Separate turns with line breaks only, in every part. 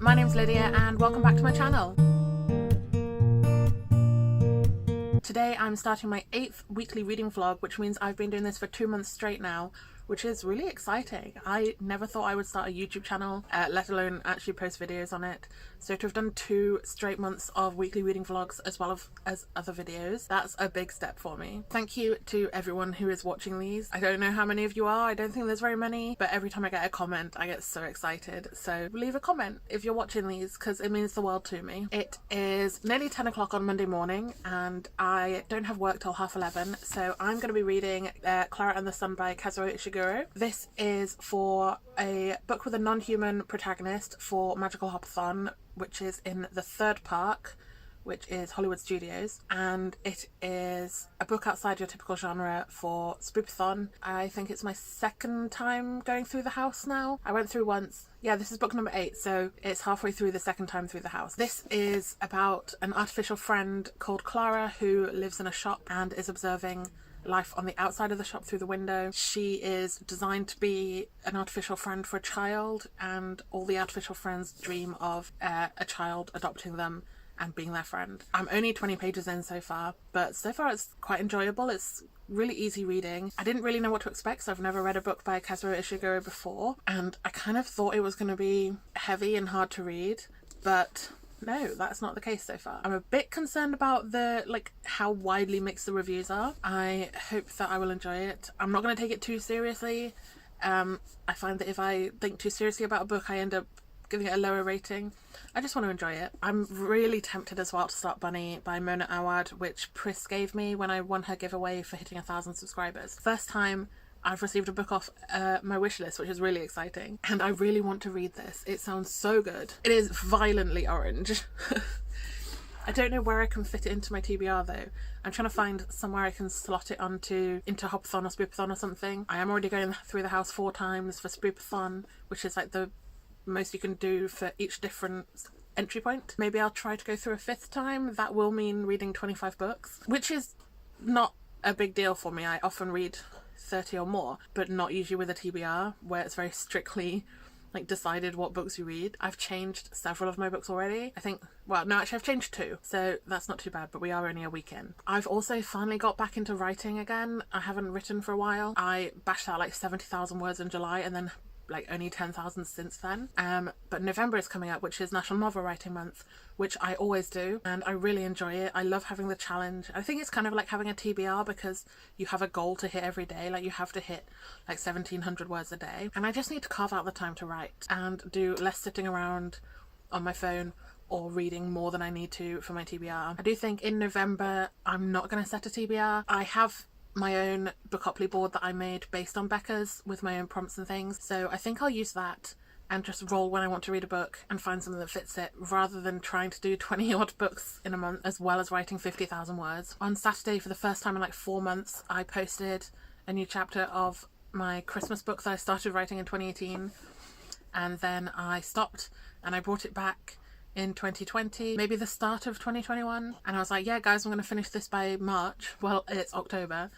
My name's Lydia and welcome back to my channel. Today I'm starting my 8th weekly reading vlog, which means I've been doing this for 2 months straight now, which is really exciting. I never thought I would start a YouTube channel, let alone actually post videos on it. So to have done 2 straight months of weekly reading vlogs as well as other videos, that's a big step for me. Thank you to everyone who is watching these. I don't know how many of you are, I don't think there's very many, but every time I get a comment I get so excited. So leave a comment if you're watching these because it means the world to me. It is nearly 10 o'clock on Monday morning and I don't have work till 11:30, so I'm going to be reading Clara and the Sun by Kazuo Ishiguro. This is for a book with a non-human protagonist for Magical Hopathon, which is in the third park, which is Hollywood Studios, and it is a book outside your typical genre for Spoopathon. I think it's my second time going through the house now. I went through once. Yeah, this is book number 8, so it's halfway through the second time through the house. This is about an artificial friend called Clara who lives in a shop and is observing life on the outside of the shop through the window. She is designed to be an artificial friend for a child, and all the artificial friends dream of a child adopting them and being their friend. I'm only 20 pages in so far, but so far it's quite enjoyable. It's really easy reading. I didn't really know what to expect, so I've never read a book by Kazuo Ishiguro before, and I kind of thought it was going to be heavy and hard to read, but no, that's not the case so far. I'm a bit concerned about how widely mixed the reviews are. I hope that I will enjoy it. I'm not going to take it too seriously. I find that if I think too seriously about a book, I end up giving it a lower rating. I just want to enjoy it. I'm really tempted as well to start Bunny by Mona Awad, which Pris gave me when I won her giveaway for hitting 1,000 subscribers. First time I've received a book off my wish list, which is really exciting, and I really want to read this. It sounds so good. It is violently orange. I don't know where I can fit it into my TBR though. I'm trying to find somewhere I can slot it into Hopathon or Spoopathon or something. I am already going through the house 4 times for Spoopathon, which is like the most you can do for each different entry point. Maybe I'll try to go through a 5th time. That will mean reading 25 books, which is not a big deal for me. I often read 30 or more, but not usually with a TBR where it's very strictly decided what books you read. I've changed several of my books already. I've changed 2, so that's not too bad, but we are only a week in. I've also finally got back into writing again. I haven't written for a while. I bashed out 70,000 words in July and then only 10,000 since then. But November is coming up, which is National Novel Writing Month, which I always do, and I really enjoy it. I love having the challenge. I think it's kind of like having a TBR because you have a goal to hit every day. You have to hit 1,700 words a day, and I just need to carve out the time to write and do less sitting around on my phone or reading more than I need to for my TBR. I do think in November I'm not going to set a TBR. I have my own Bookoply board that I made based on Becca's with my own prompts and things, so I think I'll use that and just roll when I want to read a book and find something that fits it, rather than trying to do 20 odd books in a month as well as writing 50,000 words. On Saturday, for the first time in 4 months, I posted a new chapter of my Christmas book that I started writing in 2018, and then I stopped and I brought it back in 2020, maybe the start of 2021, and I was like, yeah guys, I'm going to finish this by March. Well, it's October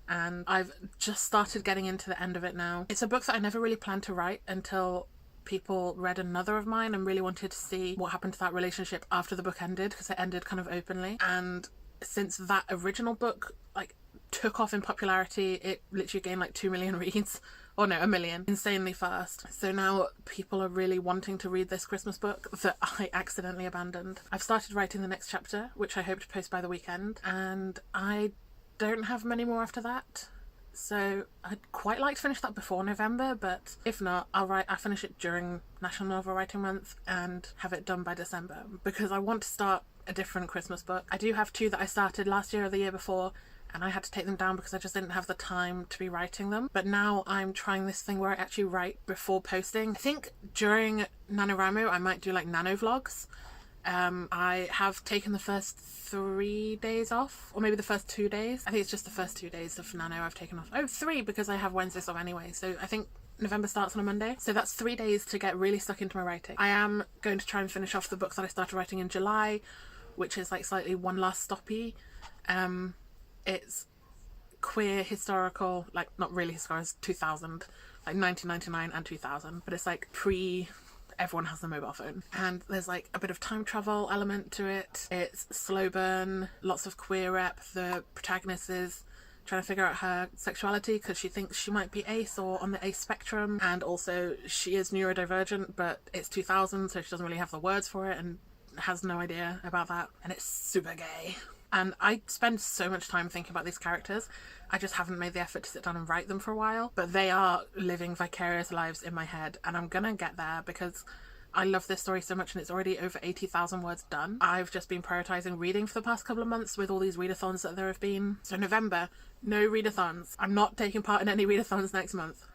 and I've just started getting into the end of it now. It's a book that I never really planned to write until people read another of mine and really wanted to see what happened to that relationship after the book ended, because it ended kind of openly. And since that original book took off in popularity, it literally gained 2 million reads. Or no, 1 million, insanely fast. So now people are really wanting to read this Christmas book that I accidentally abandoned. I've started writing the next chapter, which I hope to post by the weekend, and I don't have many more after that. So I'd quite like to finish that before November, but if not, I'll finish it during National Novel Writing Month and have it done by December, because I want to start a different Christmas book. I do have 2 that I started last year or the year before, and I had to take them down because I just didn't have the time to be writing them. But now I'm trying this thing where I actually write before posting. I think during NaNoWriMo I might do nano vlogs. I have taken the first 3 days off, or maybe the first 2 days. I think it's just the first 2 days of Nano I've taken off. Oh, 3, because I have Wednesdays off anyway. So I think November starts on a Monday. So that's 3 days to get really stuck into my writing. I am going to try and finish off the book that I started writing in July, which is slightly one last stoppy. It's queer historical, not really historical, it's 2000, 1999 and 2000, but it's pre everyone has a mobile phone. And there's like a bit of time travel element to it. It's slow burn, lots of queer rep. The protagonist is trying to figure out her sexuality because she thinks she might be ace or on the ace spectrum, and also she is neurodivergent, but it's 2000, so she doesn't really have the words for it and has no idea about that, and it's super gay. And I spend so much time thinking about these characters. I just haven't made the effort to sit down and write them for a while, but they are living vicarious lives in my head, and I'm gonna get there because I love this story so much, and it's already over 80,000 words done. I've just been prioritising reading for the past couple of months with all these readathons that there have been. So November, no readathons. I'm not taking part in any readathons next month.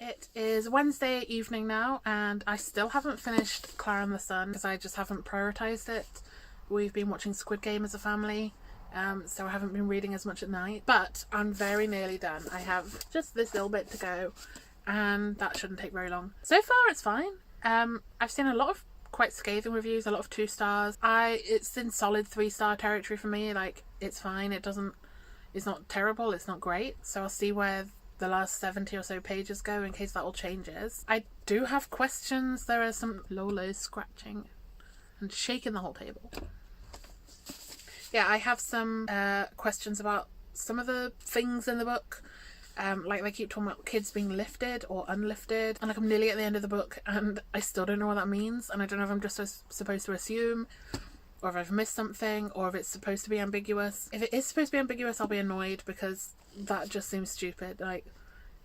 It is Wednesday evening now, and I still haven't finished Clara and the Sun because I just haven't prioritised it. We've been watching Squid Game as a family. So I haven't been reading as much at night, but I'm very nearly done. I have just this little bit to go, and that shouldn't take very long. So far it's fine. I've seen a lot of quite scathing reviews, a lot of 2 stars. It's in solid 3-star territory for me. Like, it's fine. It's not terrible, it's not great. So I'll see where the last 70 or so pages go in case that all changes. I do have questions. There are some Lolo scratching and shaking the whole table. Yeah, I have some questions about some of the things in the book. Like they keep talking about kids being lifted or unlifted. And like I'm nearly at the end of the book and I still don't know what that means. And I don't know if I'm just supposed to assume, or if I've missed something, or if it's supposed to be ambiguous. If it is supposed to be ambiguous, I'll be annoyed because that just seems stupid. Like,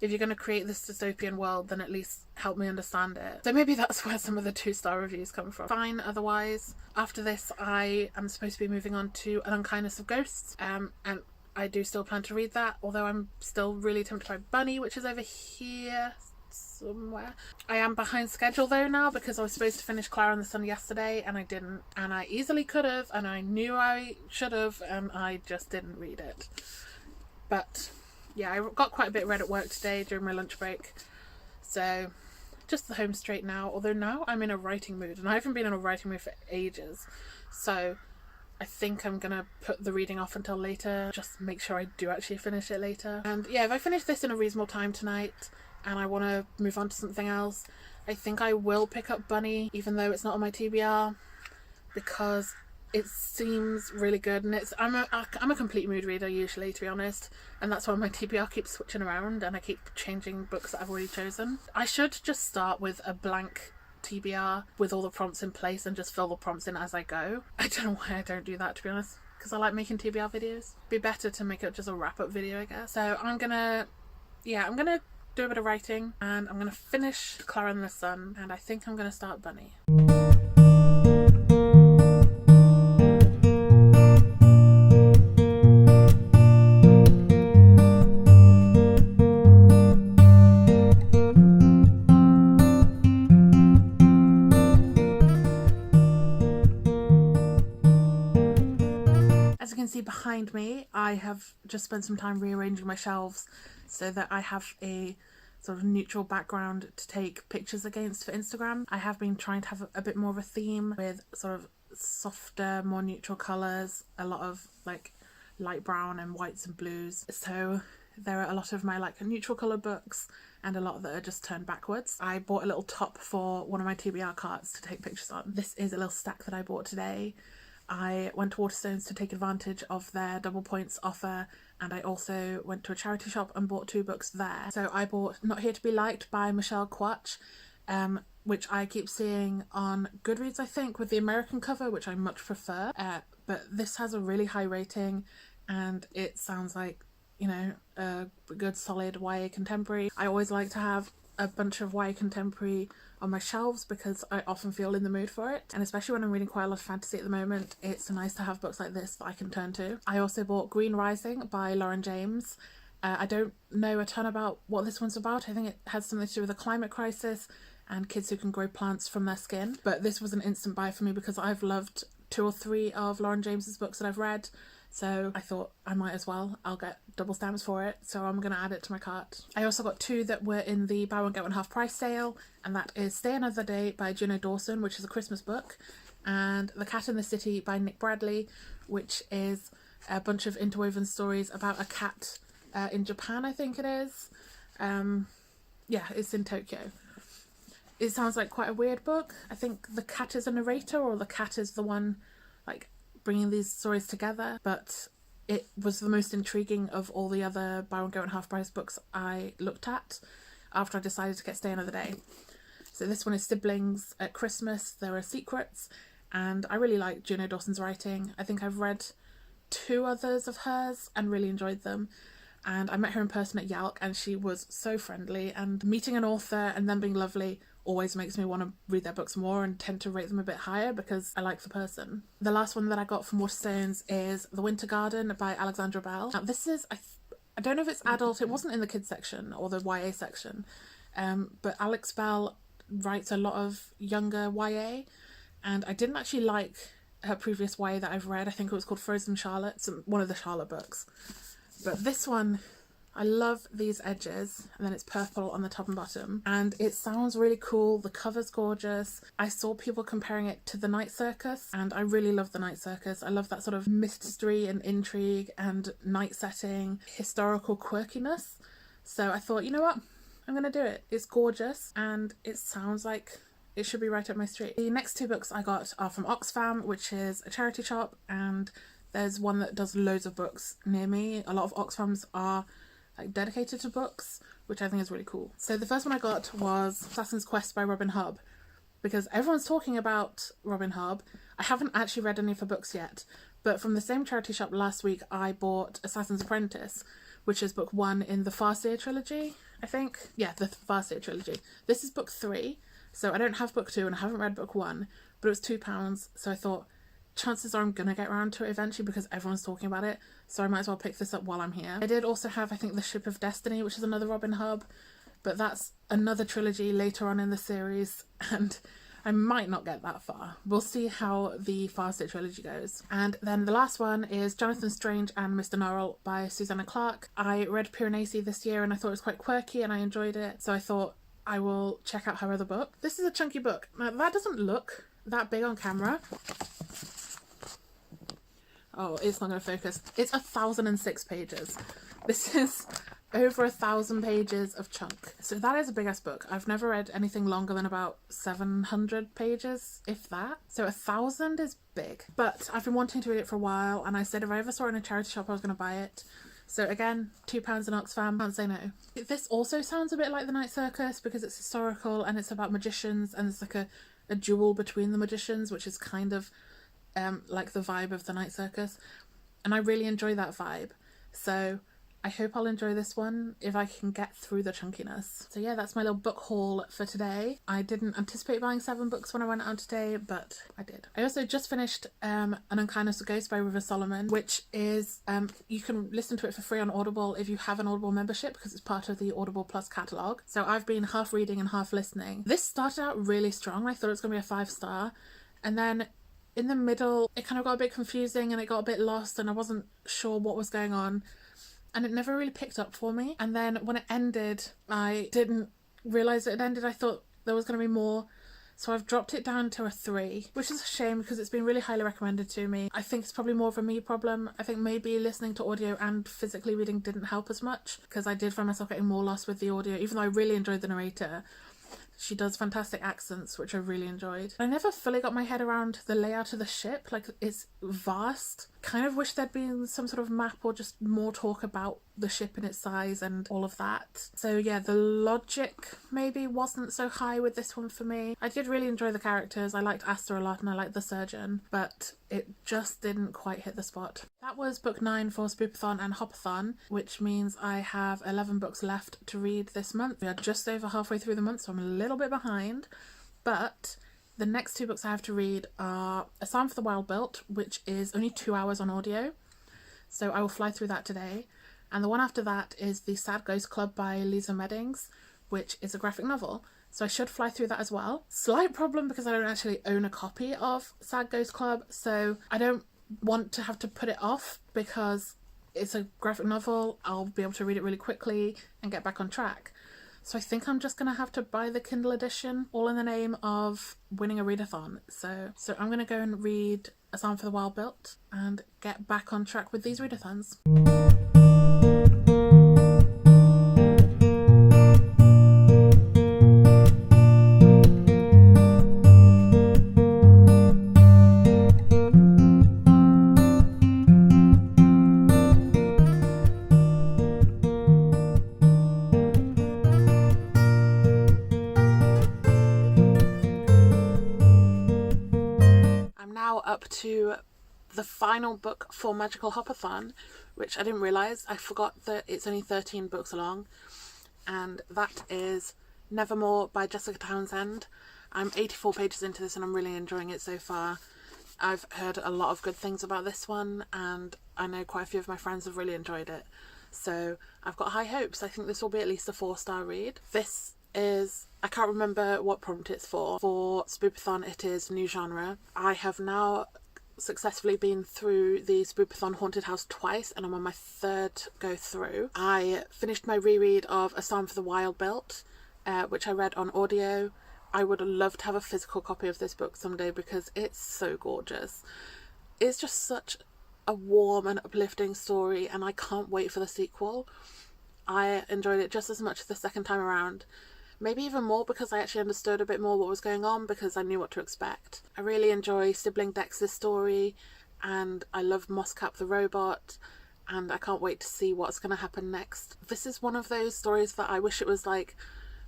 if you're going to create this dystopian world, then at least help me understand it. So maybe that's where some of the 2-star reviews come from. Fine, otherwise. After this, I am supposed to be moving on to An Unkindness of Ghosts, and I do still plan to read that, although I'm still really tempted by Bunny, which is over here somewhere. I am behind schedule though now because I was supposed to finish Clara and the Sun yesterday and I didn't, and I easily could have, and I knew I should have, and I just didn't read it. But yeah, I got quite a bit read at work today during my lunch break, so just the home straight now. Although now I'm in a writing mood, and I haven't been in a writing mood for ages, so I think I'm gonna put the reading off until later, just make sure I do actually finish it later. And yeah, if I finish this in a reasonable time tonight and I want to move on to something else, I think I will pick up Bunny, even though it's not on my TBR, because it seems really good, and I'm a complete mood reader usually, to be honest, and that's why my TBR keeps switching around and I keep changing books that I've already chosen. I should just start with a blank TBR with all the prompts in place and just fill the prompts in as I go. I don't know why I don't do that, to be honest, because I like making TBR videos. It'd be better to make it just a wrap-up video, I guess. So I'm gonna do a bit of writing, and I'm gonna finish Clara and the Sun, and I think I'm gonna start Bunny. As you can see behind me, I have just spent some time rearranging my shelves so that I have a sort of neutral background to take pictures against for Instagram. I have been trying to have a bit more of a theme with sort of softer, more neutral colours, a lot of like light brown and whites and blues. So there are a lot of my like neutral colour books and a lot that are just turned backwards. I bought a little top for one of my TBR cards to take pictures on. This is a little stack that I bought today. I went to Waterstones to take advantage of their double points offer, and I also went to a charity shop and bought 2 books there. So I bought Not Here to Be Liked by Michelle Quach, which I keep seeing on Goodreads, I think, with the American cover, which I much prefer. But this has a really high rating and it sounds like, you know, a good solid YA contemporary. I always like to have a bunch of YA contemporary on my shelves because I often feel in the mood for it, and especially when I'm reading quite a lot of fantasy at the moment, it's nice to have books like this that I can turn to. I also bought Green Rising by Lauren James. I don't know a ton about what this one's about. I think it has something to do with a climate crisis and kids who can grow plants from their skin, but this was an instant buy for me because I've loved 2 or 3 of Lauren James's books that I've read. So I thought I might as well. I'll get double stamps for it, so I'm going to add it to my cart. I also got 2 that were in the buy one get one half price sale, and that is Stay Another Day by Juno Dawson, which is a Christmas book, and The Cat in the City by Nick Bradley, which is a bunch of interwoven stories about a cat in Japan, I think it is. Yeah, it's in Tokyo. It sounds like quite a weird book. I think the cat is a narrator, or the cat is the one like bringing these stories together, but it was the most intriguing of all the other buy one get one half price books I looked at after I decided to get Stay Another Day. So this one is Siblings at Christmas, There Are Secrets, and I really like Juno Dawson's writing. I think I've read 2 others of hers and really enjoyed them. And I met her in person at Yalk and she was so friendly, and meeting an author and them being lovely always makes me want to read their books more and tend to rate them a bit higher because I like the person. The last one that I got from Waterstones is The Winter Garden by Alexandra Bell. Now this is, I don't know if it's adult, it wasn't in the kids section or the YA section, but Alex Bell writes a lot of younger YA, and I didn't actually like her previous YA that I've read. I think it was called Frozen Charlotte, one of the Charlotte books. But this one, I love these edges, and then it's purple on the top and bottom, and it sounds really cool. The cover's gorgeous. I saw people comparing it to The Night Circus, and I really love The Night Circus. I love that sort of mystery and intrigue and night setting, historical quirkiness. So I thought, you know what? I'm gonna do it. It's gorgeous, and it sounds like it should be right up my street. The next 2 books I got are from Oxfam, which is a charity shop, and there's one that does loads of books near me. A lot of Oxfams are like dedicated to books, which I think is really cool. So the first one I got was Assassin's Quest by Robin Hobb, because everyone's talking about Robin Hobb. I haven't actually read any of her books yet, but from the same charity shop last week I bought Assassin's Apprentice, which is book 1 in the Farseer trilogy, I think. Yeah, the Farseer trilogy. This is book 3, so I don't have book 2 and I haven't read book 1, but it was £2, so I thought chances are I'm gonna get around to it eventually because everyone's talking about it, so I might as well pick this up while I'm here. I did also have, I think, The Ship of Destiny, which is another Robin Hobb, but that's another trilogy later on in the series, and I might not get that far. We'll see how the Farseer trilogy goes. And then the last one is Jonathan Strange and Mr. Norrell by Susanna Clarke. I read Piranesi this year and I thought it was quite quirky and I enjoyed it, so I thought I will check out her other book. This is a chunky book. Now that doesn't look that big on camera. Oh, it's not going to focus. It's 1,006 pages. This is over 1,000 pages of chunk. So that is a big ass book. I've never read anything longer than about 700 pages, if that. So 1,000 is big. But I've been wanting to read it for a while, and I said if I ever saw it in a charity shop I was going to buy it. So again, £2 in Oxfam, can't say no. This also sounds a bit like The Night Circus because it's historical and it's about magicians, and it's like a duel between the magicians, which is kind of like the vibe of The Night Circus, and I really enjoy that vibe, so I hope I'll enjoy this one if I can get through the chunkiness. So yeah, that's my little book haul for today. I didn't anticipate buying 7 books when I went out today, but I did. I also just finished An Unkindness of Ghosts by River Solomon, which is you can listen to it for free on Audible if you have an Audible membership, because it's part of the Audible Plus catalogue. So I've been half reading and half listening. This started out really strong. I thought it was going to be a 5-star, and then in the middle it kind of got a bit confusing and it got a bit lost and I wasn't sure what was going on, and it never really picked up for me. And then when it ended, I didn't realise it had ended. I thought there was going to be more, so I've dropped it down to a 3, which is a shame because it's been really highly recommended to me. I think it's probably more of a me problem. I think maybe listening to audio and physically reading didn't help as much, because I did find myself getting more lost with the audio, even though I really enjoyed the narrator. She does fantastic accents, which I really enjoyed. I never fully got my head around the layout of the ship. Like, it's vast. Kind of wish there'd been some sort of map or just more talk about the ship and its size and all of that. So yeah, the logic maybe wasn't so high with this one for me. I did really enjoy the characters. I liked Asta a lot and I liked the surgeon, but it just didn't quite hit the spot. That was book 9 for Spoopathon and Hopathon, which means I have 11 books left to read this month. We are just over halfway through the month, so I'm a little bit behind, but the next 2 books I have to read are A Psalm for the Wild Built, which is only 2 hours on audio, so I will fly through that today. And the one after that is The Sad Ghost Club by Lisa Mettings, which is a graphic novel, so I should fly through that as well. Slight problem because I don't actually own a copy of Sad Ghost Club, so I don't want to have to put it off because it's a graphic novel. I'll be able to read it really quickly and get back on track. So I think I'm just going to have to buy the Kindle edition, all in the name of winning a readathon. So I'm going to go and read A Psalm for the Wild Built and get back on track with these readathons. Now up to the final book for Magical Hopathon, which I didn't realise. I forgot that it's only 13 books long, and that is Nevermoor by Jessica Townsend. I'm 84 pages into this and I'm really enjoying it so far. I've heard a lot of good things about this one, and I know quite a few of my friends have really enjoyed it. So I've got high hopes. I think this will be at least a 4-star read. This is, I can't remember what prompt it's for. For Spoopathon it is new genre. I have now successfully been through the Spoopathon Haunted House twice, and I'm on my 3rd go through. I finished my reread of A Psalm for the Wild Built, which I read on audio. I would love to have a physical copy of this book someday because it's so gorgeous. It's just such a warm and uplifting story, and I can't wait for the sequel. I enjoyed it just as much the second time around. Maybe even more because I actually understood a bit more what was going on, because I knew what to expect. I really enjoy Sibling Dex's story, and I love Mosscap the robot, and I can't wait to see what's going to happen next. This is one of those stories that I wish it was like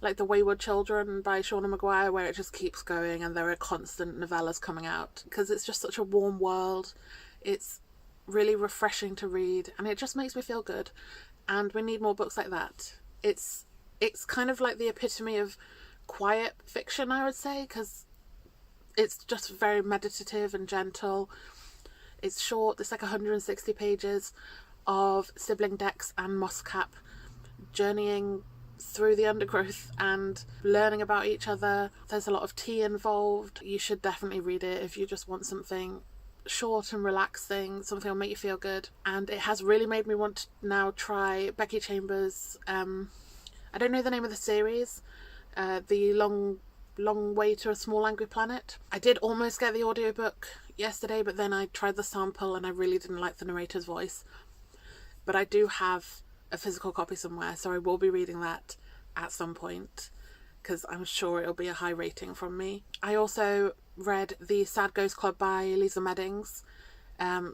The Wayward Children by Shauna Maguire, where it just keeps going and there are constant novellas coming out, because it's just such a warm world. It's really refreshing to read, and it just makes me feel good, and we need more books like that. It's kind of like the epitome of quiet fiction, I would say, because it's just very meditative and gentle. It's short. It's like 160 pages of Sibling Dex and Mosscap journeying through the undergrowth and learning about each other. There's a lot of tea involved. You should definitely read it if you just want something short and relaxing, something that'll make you feel good. And it has really made me want to now try Becky Chambers' I don't know the name of the series, The Long Way to a Small Angry Planet. I did almost get the audiobook yesterday, but then I tried the sample and I really didn't like the narrator's voice. But I do have a physical copy somewhere, so I will be reading that at some point, because I'm sure it'll be a high rating from me. I also read The Sad Ghost Club by Lisa Mettings,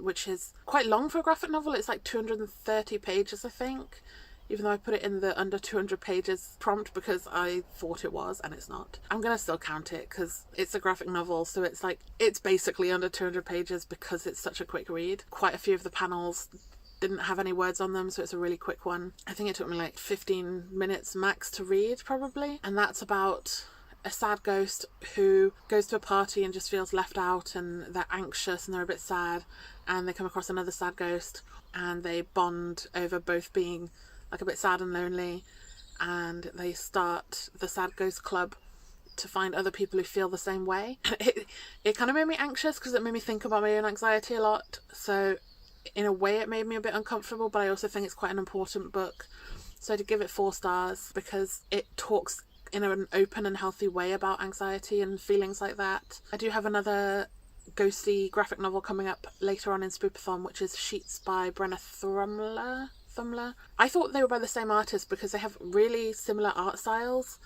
which is quite long for a graphic novel. It's like 230 pages, I think, even though I put it in the under 200 pages prompt because I thought it was, and it's not. I'm going to still count it because it's a graphic novel, so it's basically under 200 pages because it's such a quick read. Quite a few of the panels didn't have any words on them, so it's a really quick one. I think it took me like 15 minutes max to read, probably. And that's about a sad ghost who goes to a party and just feels left out, and they're anxious and they're a bit sad, and they come across another sad ghost and they bond over both being like a bit sad and lonely, and they start the Sad Ghost Club to find other people who feel the same way. It kind of made me anxious because it made me think about my own anxiety a lot, so in a way it made me a bit uncomfortable, but I also think it's quite an important book, so to give it 4 stars because it talks in an open and healthy way about anxiety and feelings like that. I do have another ghosty graphic novel coming up later on in Spoopathon, which is Sheets by Brenna Thumler. I thought they were by the same artist because they have really similar art styles,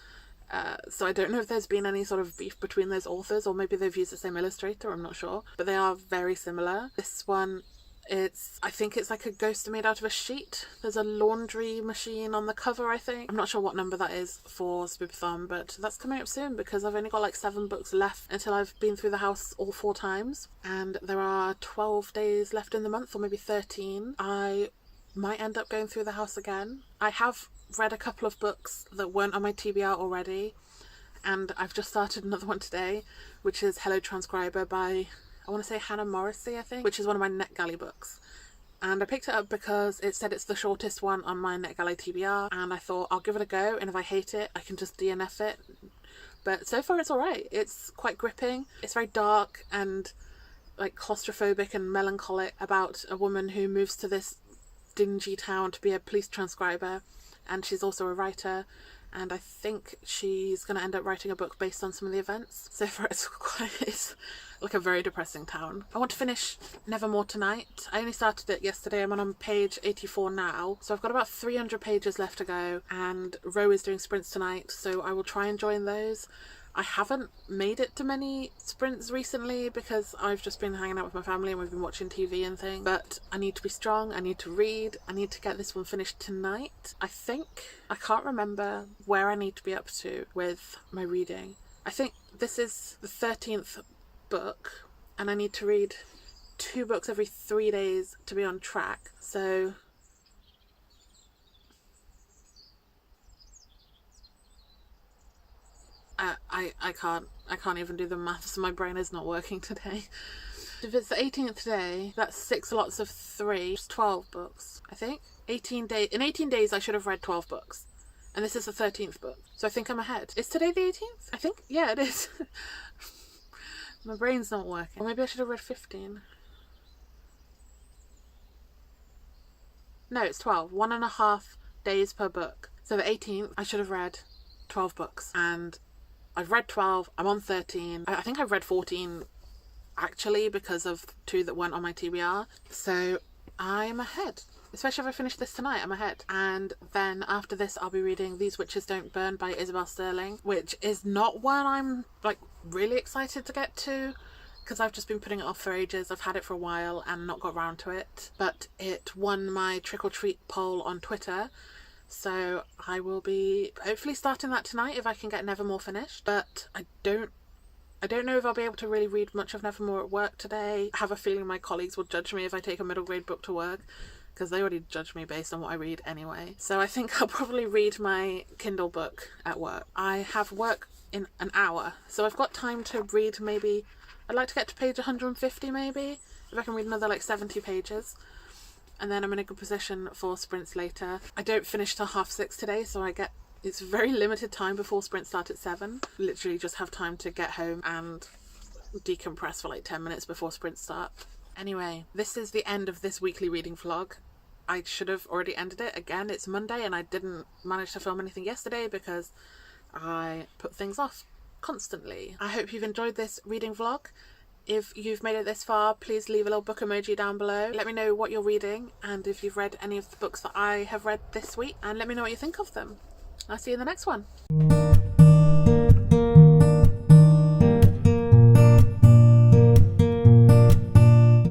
so I don't know if there's been any sort of beef between those authors, or maybe they've used the same illustrator, I'm not sure, but they are very similar. This one, I think it's like a ghost made out of a sheet. There's a laundry machine on the cover, I think. I'm not sure what number that is for Spoopathon, but that's coming up soon because I've only got like 7 books left until I've been through the house all 4 times, and there are 12 days left in the month, or maybe 13. I might end up going through the house again. I have read a couple of books that weren't on my TBR already, and I've just started another one today, which is Hello Transcriber by, I want to say Hannah Morrissey, I think, which is one of my NetGalley books. And I picked it up because it said it's the shortest one on my NetGalley TBR, and I thought I'll give it a go, and if I hate it, I can just DNF it. But so far it's alright. It's quite gripping. It's very dark and like claustrophobic and melancholic about a woman who moves to this dingy town to be a police transcriber, and she's also a writer, and I think she's going to end up writing a book based on some of the events. So far it's like a very depressing town. I want to finish Nevermoor tonight. I only started it yesterday. I'm on page 84 now, so I've got about 300 pages left to go, and Ro is doing sprints tonight, so I will try and join those. I haven't made it to many sprints recently because I've just been hanging out with my family and we've been watching TV and things. But I need to be strong, I need to read, I need to get this one finished tonight. I can't remember where I need to be up to with my reading. I think this is the 13th book and I need to read 2 books every 3 days to be on track. So I can't even do the maths. My brain is not working today. If it's the 18th day, that's 6 lots of 3, it's 12 books, I think. 18 days. In 18 days, I should have read 12 books. And this is the 13th book. So I think I'm ahead. Is today the 18th? I think, yeah, it is. My brain's not working. Or maybe I should have read 15. No, it's 12. 1.5 days per book. So the 18th, I should have read 12 books. And I've read 12. I'm on 13. I think I've read 14 actually because of 2 that weren't on my TBR. So I'm ahead. Especially if I finish this tonight, I'm ahead. And then after this, I'll be reading These Witches Don't Burn by Isabel Sterling, which is not one I'm like really excited to get to because I've just been putting it off for ages. I've had it for a while and not got round to it. But it won my trick or treat poll on Twitter. So I will be hopefully starting that tonight if I can get Nevermoor finished. But I don't know if I'll be able to really read much of Nevermoor at work today. I have a feeling my colleagues will judge me if I take a middle grade book to work because they already judge me based on what I read anyway. So I think I'll probably read my Kindle book at work. I have work in an hour, so I've got time to read maybe, I'd like to get to page 150 maybe, if I can read another like 70 pages. And then I'm in a good position for sprints later. I don't finish till 6:30 today, so it's very limited time before sprints start at 7. Literally just have time to get home and decompress for like 10 minutes before sprints start. Anyway, this is the end of this weekly reading vlog. I should have already ended it. Again, it's Monday and I didn't manage to film anything yesterday because I put things off constantly. I hope you've enjoyed this reading vlog. If you've made it this far, please leave a little book emoji down below. Let me know what you're reading and if you've read any of the books that I have read this week, and let me know what you think of them. I'll see you in the next one.